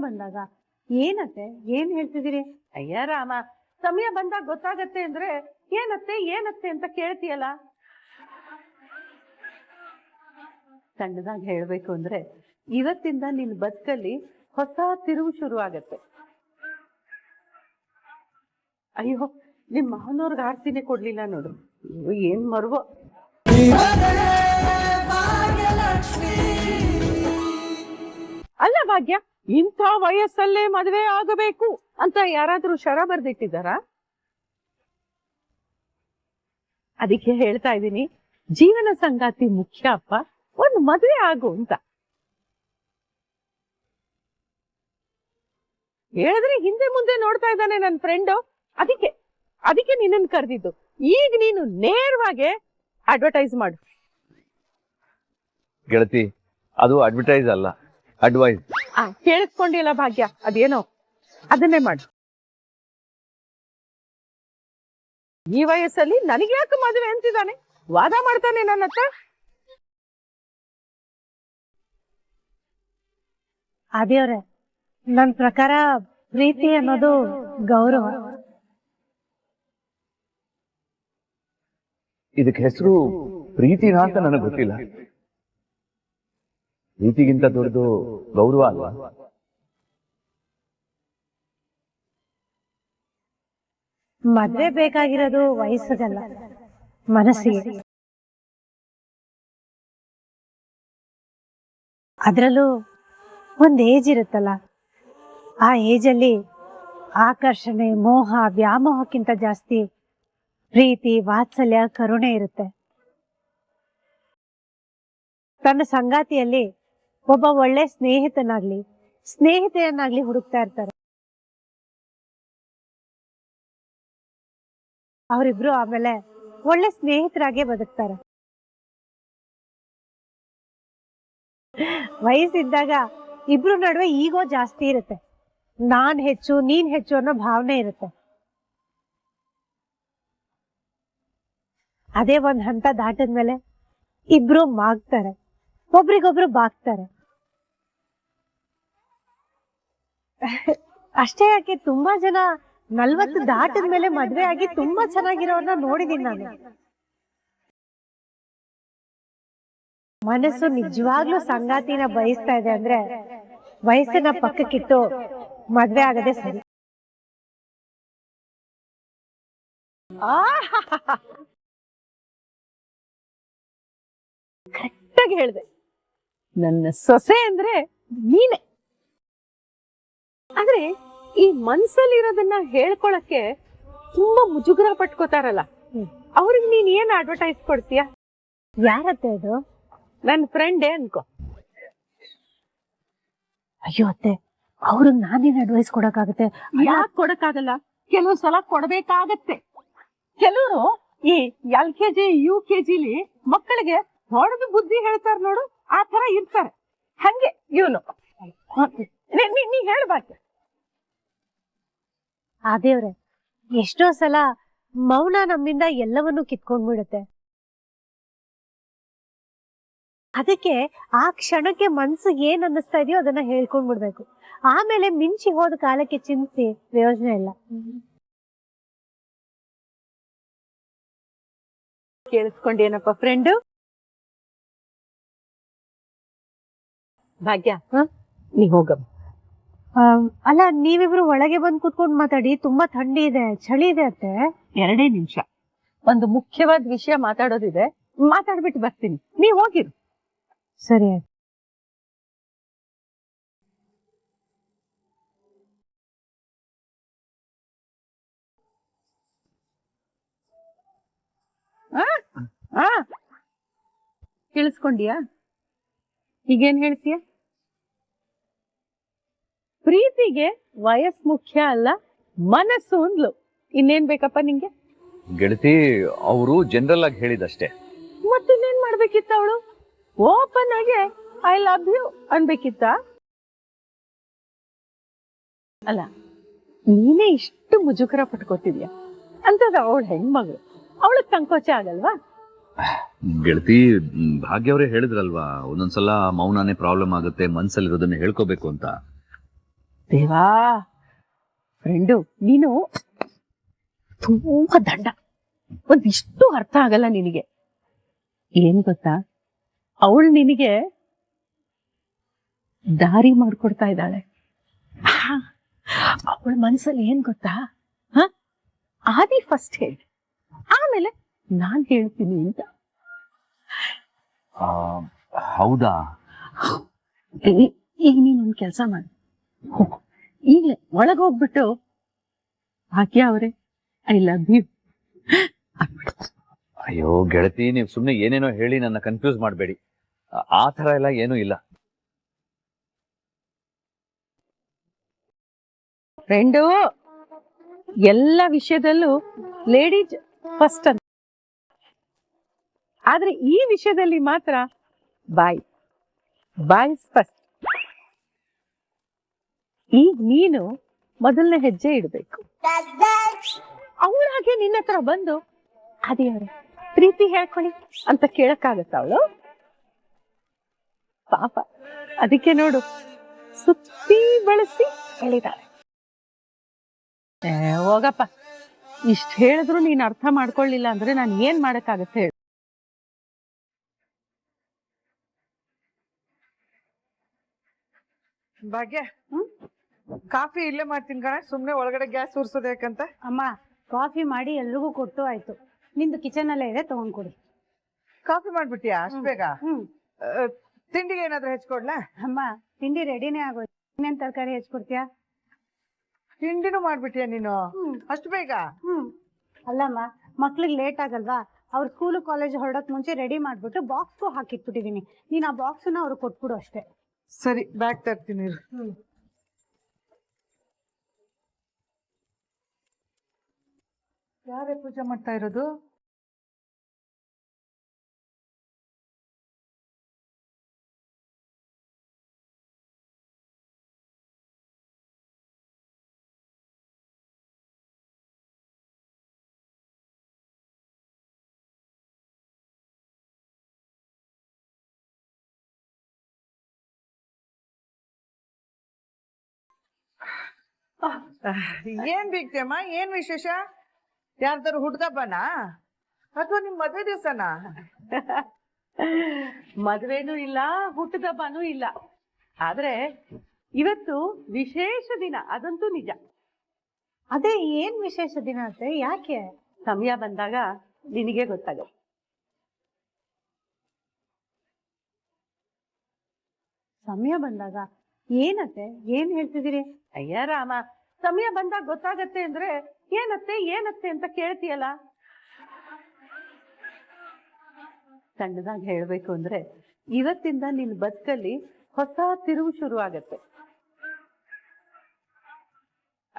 ಬಂದಾಗ ಏನತ್ತೆ ಏನ್ ಹೇಳ್ತಿದ್ದೀರಿ? ಅಯ್ಯ ರಾಮ, ಸಮಯ ಬಂದಾಗ ಗೊತ್ತಾಗತ್ತೆ ಅಂದ್ರೆ ಏನತ್ತೆ ಏನತ್ತೆ ಅಂತ ಕೇಳ್ತೀಯಲ್ಲ. ಸಣ್ಣದಾಗಿ ಹೇಳ್ಬೇಕು ಅಂದ್ರೆ ಇವತ್ತಿಂದ ನಿನ್ ಬದುಕಲ್ಲಿ ಹೊಸ ತಿರುವು ಶುರು ಆಗತ್ತೆ. ಅಯ್ಯೋ, ನಿಮ್ ಮಹನವ್ರಿಗೆ ಆರ್ತಿನೇ ಕೊಡ್ಲಿಲ್ಲ ನೋಡು. ಏನ್ ಮರುವೋ. ಅಲ್ಲ ಭಾಗ್ಯ, ಇಂಥ ವಯಸ್ಸಲ್ಲೇ ಮದುವೆ ಆಗಬೇಕು ಅಂತ ಯಾರಾದ್ರೂ ಶರ ಬರ್ದಿಟ್ಟಿದಾರ? ಅದಕ್ಕೆ ಹೇಳ್ತಾ ಇದ್ದೀನಿ, ಜೀವನ ಸಂಗಾತಿ ಮುಖ್ಯ ಅಪ್ಪ, ಒಂದು ಮದುವೆ ಆಗು ಅಂತ ಹೇಳಿದ್ರೆ ಹಿಂದೆ ಮುಂದೆ ನೋಡ್ತಾ ಇದ್ದಾನೆ ನನ್ನ ಫ್ರೆಂಡು. ಅದಕ್ಕೆ ನಿನ್ನನ್ನು ಕರೆದಿದ್ದು. ಈಗ ನೀನು ನೇರವಾಗಿ ಅಡ್ವರ್ಟೈಸ್ ಮಾಡು. ಗೆಳತಿ, ಅದು ಅಡ್ವರ್ಟೈಸ್ ಅಲ್ಲ, ಅಡ್ವೈಸ್. ಕೇಳಿಸ್ಕೊಂಡಿಲ್ಲ ಭಾಗ್ಯ, ಅದೇನೋ ಅದನ್ನೇ ಮಾಡು. ಈ ವಯಸ್ಸಲ್ಲಿ ನನಗೆ ಯಾಕೆ ಮದುವೆ ಅಂತಿದ್ದಾನೆ, ವಾದ ಮಾಡ್ತಾನೆ ನನ್ನ ಹತ್ರ. ಅದೇವ್ರೆ, ನನ್ ಪ್ರಕಾರ ಪ್ರೀತಿ ಅನ್ನೋದು ಗೌರವ. ಇದಕ್ಕೆ ಹೆಸರು ಪ್ರೀತಿನಾ ಅಂತ ನನಗೆ ಗೊತ್ತಿಲ್ಲ. ಪ್ರೀತಿಗಿಂತ ದೊಡ್ಡದು ಗೌರವ ಅಲ್ವಾ? ಮದ್ವೆ ಬೇಕಾಗಿರೋದು ವಯಸ್ಸಿಗಲ್ಲ, ಮನಸ್ಸಿಗೆ. ಅದ್ರಲ್ಲೂ ಒಂದ್ ಏಜ್ ಇರುತ್ತಲ್ಲ, ಆ ಏಜಲ್ಲಿ ಆಕರ್ಷಣೆ, ಮೋಹ, ವ್ಯಾಮೋಹಕ್ಕಿಂತ ಜಾಸ್ತಿ ಪ್ರೀತಿ, ವಾತ್ಸಲ್ಯ, ಕರುಣೆ ಇರುತ್ತೆ. ತನ್ನ ಸಂಗಾತಿಯಲ್ಲಿ ಒಬ್ಬ ಒಳ್ಳೆ ಸ್ನೇಹಿತೆಯನ್ನಾಗ್ಲಿ ಹುಡುಕ್ತಾ ಇರ್ತಾರೆ. ಅವರಿಬ್ರು ಆಮೇಲೆ ಒಳ್ಳೆ ಸ್ನೇಹಿತರಾಗೆ ಬದುಕ್ತಾರೆ. ವಯಸ್ಸಿದ್ದಾಗ ಇಬ್ರು ನಡುವೆ ಈಗೋ ಜಾಸ್ತಿ ಇರುತ್ತೆ. ನಾನ್ ಹೆಚ್ಚು ನೀನ್ ಹೆಚ್ಚು ಅನ್ನೋ ಭಾವನೆ ಇರುತ್ತೆ. ಅದೇ ಒಂದ್ ಹಂತ ದಾಟದ್ಮೇಲೆ ಇಬ್ರು ಮಾಗ್ತಾರೆ, ಒಬ್ರಿಗೊಬ್ರು ಬಾಗ್ತಾರೆ. ಅಷ್ಟೇ ಯಾಕೆ, ತುಂಬಾ ಜನ 40 ದಾಟದ್ಮೇಲೆ ಮದ್ವೆ ಆಗಿ ತುಂಬಾ ಚೆನ್ನಾಗಿರೋರ್ನ ನೋಡಿದೀನಿ ನಾನು. ಮನಸ್ಸು ನಿಜವಾಗ್ಲೂ ಸಂಗಾತಿನ ಬಯಸ್ತಾ ಇದೆ ಅಂದ್ರೆ ವಯಸ್ಸನ್ನ ಪಕ್ಕಕ್ಕಿಟ್ಟು ಮದ್ವೆ ಆಗದೆ ಸರಿ. ಕರೆಕ್ಟಾಗಿ ಹೇಳ್ದೆ. ನನ್ನ ಸೊಸೆ ಅಂದ್ರೆ ನೀನೆ. ಆದ್ರೆ ಈ ಮನ್ಸಲ್ಲಿರೋದನ್ನ ಹೇಳ್ಕೊಳಕ್ಕೆ ತುಂಬಾ ಮುಜುಗರ ಪಟ್ಕೋತಾರಲ್ಲ, ಅವ್ರಿಗೆ ನೀನ್ ಏನ್ ಅಡ್ವರ್ಟೈಸ್ ಕೊಡ್ತೀಯ? ಯಾರತ್ತೆ ಅದು? ನನ್ ಫ್ರೆಂಡೇ ಅನ್ಕೋ. ಅಯ್ಯೋ ಅತ್ತೆ, ಅವ್ರಿಗೆ ನಾನೇನ್ ಅಡ್ವೈಸ್ ಕೊಡಕ್ಕಾಗತ್ತೆ? ಯಾಕೆ ಕೊಡಕ್ಕಾಗಲ್ಲ? ಕೆಲವು ಸಲ ಕೊಡ್ಬೇಕಾಗತ್ತೆ. ಕೆಲವರು ಈ LKG UKGಲಿ ಮಕ್ಕಳಿಗೆ ಹೊಡೆದು ಬುದ್ಧಿ ಹೇಳ್ತಾರ ನೋಡು, ಆ ತರ ಇರ್ತಾರೆ. ಹಂಗೆ ಇವನು. ನೀ ಹೇಳ್ಬಾರ್ದು. ದೇವ್ರೆ, ಎಷ್ಟೋ ಸಲ ಮೌನ ನಮ್ಮಿಂದ ಎಲ್ಲವನ್ನೂ ಕಿತ್ಕೊಂಡ್ಬಿಡುತ್ತೆ. ಅದಕ್ಕೆ ಆ ಕ್ಷಣಕ್ಕೆ ಮನ್ಸು ಏನ್ ಅನ್ನಿಸ್ತಾ ಇದೆಯೋ ಅದನ್ನ ಹೇಳ್ಕೊಂಡ್ಬಿಡ್ಬೇಕು. ಆಮೇಲೆ ಮಿಂಚಿ ಹೋದ ಕಾಲಕ್ಕೆ ಚಿಂತಿಸಿ ಪ್ರಯೋಜನ ಇಲ್ಲ. ಕೇಳಿಸ್ಕೊಂಡೇನಪ್ಪ ಫ್ರೆಂಡು? ಭಾಗ್ಯ, ನೀ ಹೋಗಮ್ಮ. ಅಲ್ಲ, ನೀವಿಬ್ರು ಒಳಗೆ ಬಂದು ಕುತ್ಕೊಂಡು ಮಾತಾಡಿ. ತುಂಬಾ ಥಂಡಿ ಇದೆ, ಚಳಿ ಇದೆ ಅತ್ತೆ. 2 ನಿಮಿಷ, ಒಂದು ಮುಖ್ಯವಾದ ವಿಷಯ ಮಾತಾಡೋದಿದೆ, ಮಾತಾಡ್ಬಿಟ್ಟು ಬರ್ತೀನಿ. ನೀವ್ ಹೋಗಿರು. ಸರಿ. ಕೇಳಿಸ್ಕೊಂಡ್ಯಾ? ಈಗೇನ್ ಹೇಳ್ತೀಯ? ಪ್ರೀತಿಗೆ ವಯಸ್ಸು ಮುಖ್ಯ ಅಲ್ಲ, ಮನಸ್ಸು ಅಂದ್ಲು. ಇನ್ನೇನ್ ಬೇಕಪ್ಪ ನಿಂಗೆ? ಗೆಳತಿ, ಅವರು ಜನರಲ್ ಆಗಿ ಹೇಳಿದಷ್ಟೇ. ಮತ್ತಿನ್ನೇನ್ ಮಾಡ್ಬೇಕಿತ್ತ ಅವಳು? ಓಪನ್ ಆಗಿ ಐ ಲವ್ ಯು ಅನ್ಬೇಕಿತ್ತ? ಅಲ್ಲ, ನೀನೇ ಇಷ್ಟು ಮುಜುಗರ ಪಟ್ಕೋತಿದ್ಯಾ ಅಂತದ ಅವಳು ಹೆಣ್ಮಗಳು, ಅವಳಗ್ ಸಂಕೋಚ ಆಗಲ್ವಾ? ಗೆಳತಿ, ಭಾಗ್ಯ ಅವರೇ ಹೇಳಿದ್ರಲ್ವಾ, ಒಂದೊಂದ್ಸಲ ಮೌನನೇ ಪ್ರಾಬ್ಲಮ್ ಆಗುತ್ತೆ, ಮನ್ಸಲ್ಲಿರೋದನ್ನ ಹೇಳ್ಕೋಬೇಕು ಅಂತ. ದೇವಾ ಫ್ರೆಂಡು ನೀನು ತುಂಬಾ ದಂಡ. ಒಂದಿಷ್ಟು ಅರ್ಥ ಆಗಲ್ಲ ನಿನಗೆ. ಏನ್ ಗೊತ್ತಾ, ಅವಳು ನಿನಗೆ ದಾರಿ ಮಾಡ್ಕೊಡ್ತಾ ಇದ್ದಾಳೆ. ಅವಳ ಮನ್ಸಲ್ಲಿ ಏನ್ ಗೊತ್ತಾ, ಆದಿ ಫಸ್ಟ್ ಹೇಳಿ, ಆಮೇಲೆ ನಾನ್ ಹೇಳ್ತೀನಿ ಅಂತ. ಹೌದಾ? ಈಗ ನೀನೊಂದ್ ಕೆಲ್ಸ ಮಾಡಿ, ಈಗಲೇ ಒಳಗೋಗ್ಬಿಟ್ಟು ಭಾಗ್ಯ ಅವರೇ ಐ ಲವ್ ಯು. ಅಯ್ಯೋ ಗೆಳತಿ, ನೀವು ಸುಮ್ನೆ ಏನೇನೋ ಹೇಳಿ ನನ್ನ ಕನ್ಫ್ಯೂಸ್ ಮಾಡಬೇಡಿ. ಆ ತರ ಎಲ್ಲ ಏನೂ ಇಲ್ಲ. ಫ್ರೆಂಡು, ಎಲ್ಲ ವಿಷಯದಲ್ಲೂ ಲೇಡೀಸ್ ಫಸ್ಟ್ ಅಂತ, ಆದ್ರೆ ಈ ವಿಷಯದಲ್ಲಿ ಮಾತ್ರ ಬಾಯ್ಸ್ ಫಸ್ಟ್. ಈಗ ನೀನು ಮೊದಲನೇ ಹೆಜ್ಜೆ ಇಡಬೇಕು. ಅವಳಾಗೆ ನಿನ್ನ ಹತ್ರ ಬಂದು ಅದೇವ್ರೆ ಪ್ರೀತಿ ಹೇಳ್ಕೊಳ್ಳಿ ಅಂತ ಕೇಳಕ್ಕಾಗತ್ತ ಅವಳು? ಪಾಪ, ಅದಕ್ಕೆ ನೋಡು ಸುತ್ತಿ ಬಳಸಿ ಹೇಳಿದಾಳೆ. ಹೋಗಪ್ಪ, ಇಷ್ಟ ಹೇಳಿದ್ರು ನೀನ್ ಅರ್ಥ ಮಾಡ್ಕೊಳ್ಳಿಲ್ಲ ಅಂದ್ರೆ ನಾನು ಏನ್ ಮಾಡಕ್ಕಾಗತ್ತೆ ಹೇಳು? ಭಾಗ್ಯ, ಕಾಫಿ ಇಲ್ಲೇ ಮಾಡ್ತೀನಿ ಕಣ, ಸುಮ್ನೆ ಒಳಗಡೆ ಗ್ಯಾಸ್ ಉರ್ಸೋದು ಯಾಕಂತ. ಅಮ್ಮ, ಕಾಫಿ ಮಾಡಿ ಎಲ್ರಿಗೂ ಕೊಟ್ಟು ಆಯ್ತು. ನಿಂದು ಕಿಚನ್ ಅಲ್ಲೇ ಇದೆ, ತಗೊಂಡ್ ಕೊಡಿ. ಕಾಫಿ ಮಾಡ್ಬಿಟ್ಟಿಯಾ ಅಷ್ಟ್ ಬೇಗ? ತಿಂಡಿಗೆ ಏನಾದ್ರು ಹೆಚ್ಕೊಡ್ಲಾ? ಅಮ್ಮ, ತಿಂಡಿ ರೆಡಿನೇ ಆಗೋಯ್ತು. ಇನ್ನೇನ್ ತರಕಾರಿ ಹೆಚ್ಕೊಡ್ತೀಯಾ? ತಿಂಡಿನೂ ಮಾಡ್ಬಿಟ್ಟಿಯಾ ನೀನು ಅಷ್ಟ್ ಬೇಗ? ಅಲ್ಲಮ್ಮ, ಮಕ್ಳಿಗೆ ಲೇಟ್ ಆಗಲ್ವಾ, ಅವ್ರ ಸ್ಕೂಲು ಕಾಲೇಜ್ ಹೊರಡಕ್ ಮುಂಚೆ ರೆಡಿ ಮಾಡ್ಬಿಟ್ಟು ಬಾಕ್ಸ್ಗೂ ಹಾಕಿಟ್ಬಿಟ್ಟಿದೀನಿ. ನೀನ್ ಆ ಬಾಕ್ಸ್ನ ಅವ್ರಿಗೆ ಕೊಟ್ಬಿಡು ಅಷ್ಟೇ. ಸರಿ, ಬ್ಯಾಗ್ ತರ್ತೀನಿ. ಯಾರೇ ಪೂಜೆ ಮಾಡ್ತಾ ಇರೋದು? ಏನ್ ಬೀಗ್ತೇಮ್ಮ, ಏನ್ ವಿಶೇಷ? ಯಾರ್ದಾರು ಹುಡ್ದಬ್ಬನಾ ಅಥವಾ ನಿಮ್ ಮದ್ವೆ ದಿವ್ಸನಾ? ಮದ್ವೆನೂ ಇಲ್ಲ, ಹುಟ್ಟದಬ್ಬನೂ ಇಲ್ಲ, ಆದ್ರೆ ಇವತ್ತು ವಿಶೇಷ ದಿನ, ಅದಂತೂ ನಿಜ. ಅದೇ ಏನ್ ವಿಶೇಷ ದಿನ ಅಂತೆ? ಯಾಕೆ? ಸಮಯ ಬಂದಾಗ ನಿನಗೆ ಗೊತ್ತಾಗತ್ತೆ. ಸಮಯ ಬಂದಾಗ ಏನತ್ತೆ? ಏನ್ ಹೇಳ್ತಿದ್ದೀರಿ? ಅಯ್ಯ ರಾಮ, ಸಮಯ ಬಂದಾಗ ಗೊತ್ತಾಗತ್ತೆ ಅಂದ್ರೆ ಏನತ್ತೆ ಅಂತ ಕೇಳ್ತೀಯಲ್ಲ. ಸಣ್ಣದಾಗಿ ಹೇಳ್ಬೇಕು ಅಂದ್ರೆ, ಇವತ್ತಿಂದ ನಿನ್ ಬದುಕಲ್ಲಿ ಹೊಸ ತಿರುವು ಶುರು ಆಗತ್ತೆ.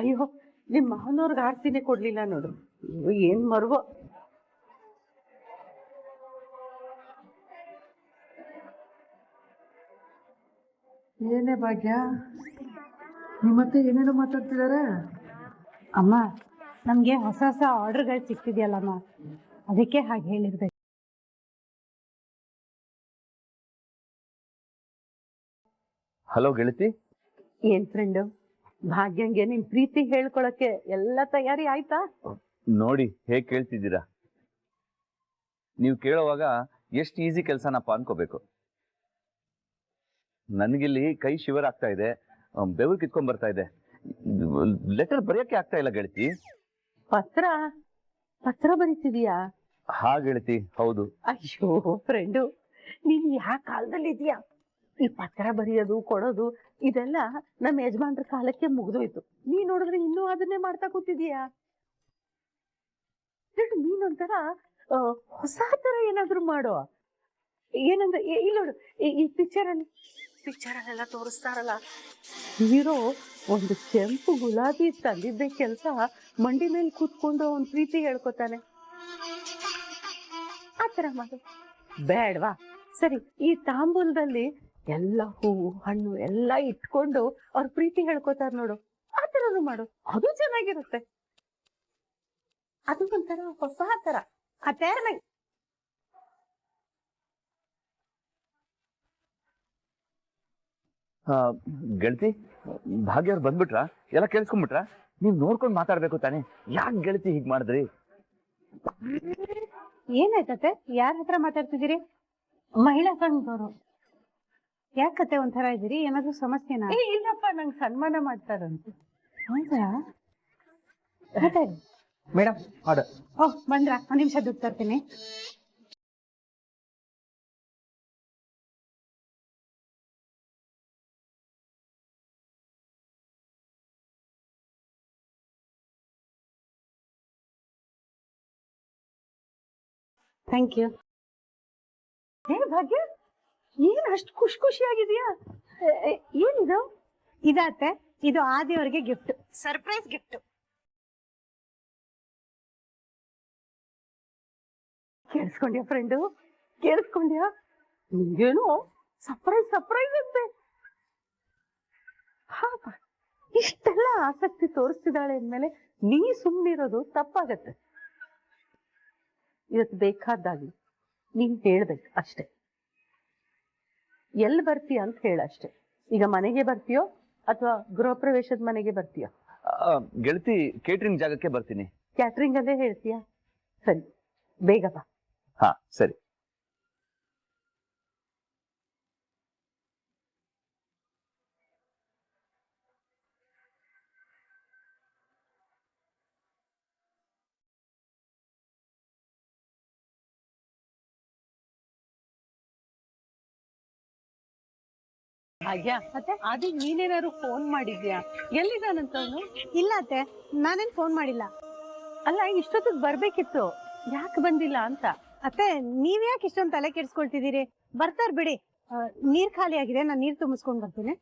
ಅಯ್ಯೋ, ನಿಮ್ ಮಹನವ್ರಿಗೆ ಆರ್ತಿನೇ ಕೊಡ್ಲಿಲ್ಲ ನೋಡು, ಏನ್ ಮರ್ವೋ. ಏನೇ ಭಾಗ್ಯ, ನಿಮ್ಮತ್ತೆ ಏನೇನೋ ಮಾತಾಡ್ತಿದಾರೆ? ಅಮ್ಮ, ನಮ್ಗೆ ಹೊಸ ಹೊಸ ಆರ್ಡರ್ಗಳು ಸಿಕ್ತಿದ್ಯಲ್ಲಮ್ಮ, ಅದಕ್ಕೆ ಹಾಗೆ ಹೇಳಿರ್ಬೇಕು. ಹಲೋ ಗೆಳತಿ. ಏನ್ ಫ್ರೆಂಡು, ಭಾಗ್ಯಂಗೆ ನಿನ್ ಪ್ರೀತಿ ಹೇಳ್ಕೊಳಕ್ಕೆ ಎಲ್ಲ ತಯಾರಿ ಆಯ್ತಾ? ನೋಡಿ ಹೇಗ್ ಕೇಳ್ತಿದ್ದೀರಾ. ನೀವು ಕೇಳೋವಾಗ ಎಷ್ಟು ಈಸಿ ಕೆಲಸನಪ್ಪ ಅನ್ಕೋಬೇಕು. ನನಗಿಲ್ಲಿ ಕೈ ಶಿವರ್ ಆಗ್ತಾ ಇದೆ, ಬೆವರು ಕಿತ್ಕೊಂಡ್ ಬರ್ತಾ ಇದೆ. ಲೆಟರ್ ಬರೆಯಕ್ಕೆ ಆಗ್ತಾ ಇಲ್ಲ ಗೆಳತಿ. ಪತ್ರ ಬರೀತಿದೀಯಾ? ಹಾ ಗೆಳತಿ, ಹೌದು. ಅಯ್ಯೋ ಫ್ರೆಂಡು, ನೀನ್ ಯಾವ ಕಾಲದಲ್ಲಿ ಇದೀಯಾ? ಈ ಪತ್ರ ಬರೆಯೋದು ಕೊಡೋದು ಇದೆಲ್ಲ ನಮ್ಮ ಯಜಮಾನ್ರ ಕಾಲಕ್ಕೆ ಮುಗ್ದೋಯ್ತು. ನೀ ನೋಡಿದ್ರೆ ಇನ್ನೂ ಅದನ್ನೇ ಮಾಡ್ತಾ ಕೂತಿದೀಯಾ? ನೀನೊಂಥರ ಹೊಸ ತರ ಏನಾದ್ರು ಮಾಡೋ. ಏನಂದ್ರೆ ಇಲ್ಲಿ ನೋಡು, ಈ ಪಿಕ್ಚರಲ್ಲೆಲ್ಲ ತೋರಿಸ್ತಾರಲ್ಲ, ಹೀರೋ ಒಂದು ಕೆಂಪು ಗುಲಾಬಿ ತಂದಿದ್ದೆ ಕೆಲ್ಸ ಮಂಡಿ ಮೇಲೆ ಕೂತ್ಕೊಂಡು ಅವನ್ ಪ್ರೀತಿ ಹೇಳ್ಕೊತಾನೆ. ಆತರ ಮಾಡು ಬೇಡವಾ? ಸರಿ, ಈ ತಾಂಬೂಲದಲ್ಲಿ ಎಲ್ಲ ಹೂವು ಹಣ್ಣು ಎಲ್ಲ ಇಟ್ಕೊಂಡು ಅವ್ರ ಪ್ರೀತಿ ಹೇಳ್ಕೊತಾರ ನೋಡು, ಆ ತರನು ಮಾಡು, ಅದು ಚೆನ್ನಾಗಿರುತ್ತೆ. ಅದು ಒಂಥರ ಹೊಸ ತರ. ಅತ್ತೆ, ಗೆಳತಿ ಭಾಗ್ಯ ಅವ್ರು ಬಂದ್ಬಿಟ್ರಾ? ಎಲ್ಲ ಕೇಳಿಸ್ಕೊಂಡ್ಬಿಟ್ರಾ? ನೀವ್ ನೋಡ್ಕೊಂಡ್ ಮಾತಾಡ್ಬೇಕು ತಾನೆ, ಯಾಕೆ ಗೆಳತಿ ಹೀಗ್ ಮಾಡಿದ್ರಿ? ಏನಾಯ್ತತೆ? ಯಾರ ಹತ್ರ ಮಾತಾಡ್ತಿದ್ದೀರಿ? ಮಹಿಳಾ ಸಂಘದವರು. ಯಾಕತ್ತೆ ಒಂಥರ ಇದ್ದೀರಿ? ಏನಾದ್ರೂ ಸಮಸ್ಯೆನಾ? ಇಲ್ಲಪ್ಪ, ನಂಗೆ ಸನ್ಮಾನ ಮಾಡ್ತಾರಂತೆ. ಹೌದಾ? ಮಾತಾಡಿ. Madam order. ಓಹ್, ಬಂದ್ರಾ? ಒಂದ್ ನಿಮಿಷ ದುಡ್ಡು ತರ್ತೀನಿ. Thank you. ಹೇ ಭಾಗ್ಯ, ಏನ್ ಅಷ್ಟು ಖುಷಿಯಾಗಿದ್ಯಾ? ಏನಿದು? ಇದಾತೆ, ಇದು ಆದಿಯವರಿಗೆ ಗಿಫ್ಟ್, ಸರ್ಪ್ರೈಸ್ ಗಿಫ್ಟ್. ಕೇಳಿಸ್ಕೊಂಡ್ಯಾ ಫ್ರೆಂಡು? ಕೇಳಿಸ್ಕೊಂಡ್ಯಾ? ನಿಂಗೇನು ಸರ್ಪ್ರೈಸ್ ಅಂತೆ. ಪಾಪ, ಇಷ್ಟೆಲ್ಲ ಆಸಕ್ತಿ ತೋರಿಸ್ತಿದ್ದಾಳೆ ಅಂದ್ಮೇಲೆ ನೀ ಸುಮ್ಮನಿರೋದು ತಪ್ಪಾಗತ್ತೆ. ಇವತ್ತು ಬೇಕಾದಾಗಿ ನೀನ್ ಹೇಳ್ಬೇಕು ಅಷ್ಟೆ. ಎಲ್ಲಿ ಬರ್ತೀಯ ಅಂತ ಹೇಳ ಅಷ್ಟೆ. ಈಗ ಮನೆಗೆ ಬರ್ತೀಯೋ ಅಥವಾ ಗೃಹ ಪ್ರವೇಶದ ಮನೆಗೆ ಬರ್ತೀಯೋ? ಗೆಳತಿ ಕೇಟರಿಂಗ್ ಜಾಗಕ್ಕೆ ಬರ್ತೀನಿ. ಕ್ಯಾಟ್ರಿಂಗ್ ಅಲ್ಲೇ ಹೇಳ್ತೀಯಾ? ಸರಿ, ಬೇಗ ಬಾ. ಹಾ ಸರಿ. ಹಾಗ್ಯಾ ಮತ್ತೆ ಅದೇ ನೀನೇನಾದ್ರು ಫೋನ್ ಮಾಡಿದ್ಯಾ? ಎಲ್ಲಿದಾನಂತ ಅವನು? ಇಲ್ಲ ಅತ್ತೆ, ನಾನೇನ್ ಫೋನ್ ಮಾಡಿಲ್ಲ. ಅಲ್ಲ, ಇಷ್ಟೊತ್ತಿಗೆ ಬರ್ಬೇಕಿತ್ತು, ಯಾಕೆ ಬಂದಿಲ್ಲ ಅಂತ. ಅತ್ತೆ, ನೀವ್ ಯಾಕೆ ಇಷ್ಟೊಂದು ತಲೆ ಕೆಡ್ಸ್ಕೊಳ್ತಿದ್ದೀರಿ? ಬರ್ತಾರ ಬಿಡಿ. ನೀರ್ ಖಾಲಿ ಆಗಿದೆ, ನಾನು ನೀರ್ ತುಂಬಿಸ್ಕೊಂಡ್ ಬರ್ತೀನಿ.